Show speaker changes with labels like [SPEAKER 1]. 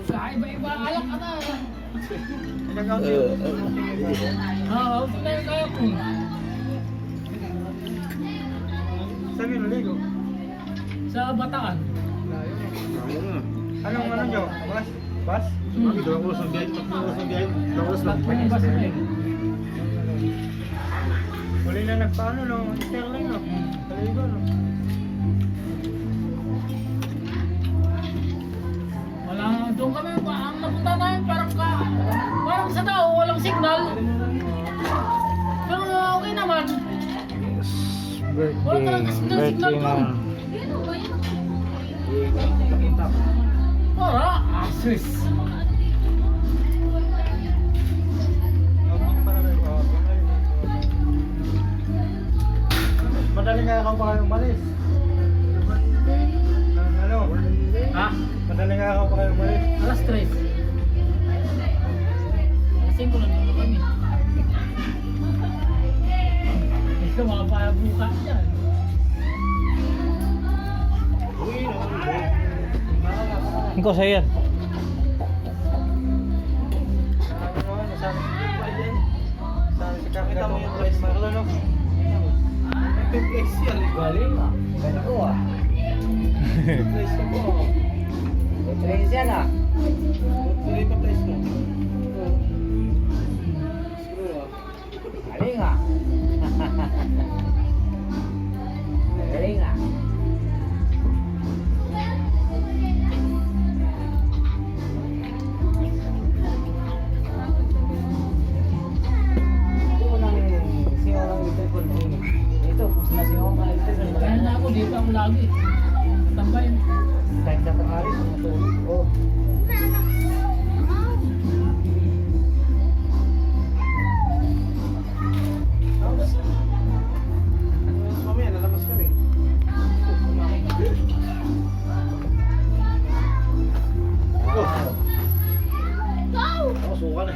[SPEAKER 1] Iba-iba alak ka na.
[SPEAKER 2] Nag-out
[SPEAKER 3] Oo.
[SPEAKER 1] Oo, tingnan ka po.
[SPEAKER 2] Saan yun naligo?
[SPEAKER 1] Sa Bataan.
[SPEAKER 2] Anong ano nyo? Bus? Bus?
[SPEAKER 1] Hmm.
[SPEAKER 3] Dalawang oras ng biyahe, tatlong oras ng biyahe, dalawang oras lang.
[SPEAKER 1] Tatlong bus na yun.
[SPEAKER 2] Huli na nagpaano no? Sterling no? Naligo no?
[SPEAKER 1] Wala, doon kami, ang napunta namin parang sa tao, walang signal. Pero okay naman. Wala talaga signal doon. Para, asus.
[SPEAKER 2] Madaling nga ako pa kayo umalis. Ano?
[SPEAKER 1] Ha?
[SPEAKER 2] Madaling nga ako pa kayo umalis.
[SPEAKER 1] Alas 3. Alas 5 lang naman kami. Ikaw makapabuka dyan.
[SPEAKER 4] Ikaw sa'yo yan.
[SPEAKER 2] Kita mo yung price mo. Ano? Price yan.
[SPEAKER 5] Galing ah. Ganda ko ah.
[SPEAKER 2] Price mo.
[SPEAKER 5] Trace yan ah.
[SPEAKER 2] Tuloy pa price mo.
[SPEAKER 5] Galing ah. Galing ah. Ito ko nang singaw ng ipon ko. Ito, kung sinasingaw ka ng ipon.
[SPEAKER 1] Kaya na ako dito ang lagi. Tambay.
[SPEAKER 5] Kahit sa tanghali, matulog. Oh.
[SPEAKER 2] Mamaya, lalabas ka rin.
[SPEAKER 3] Ako, suka na.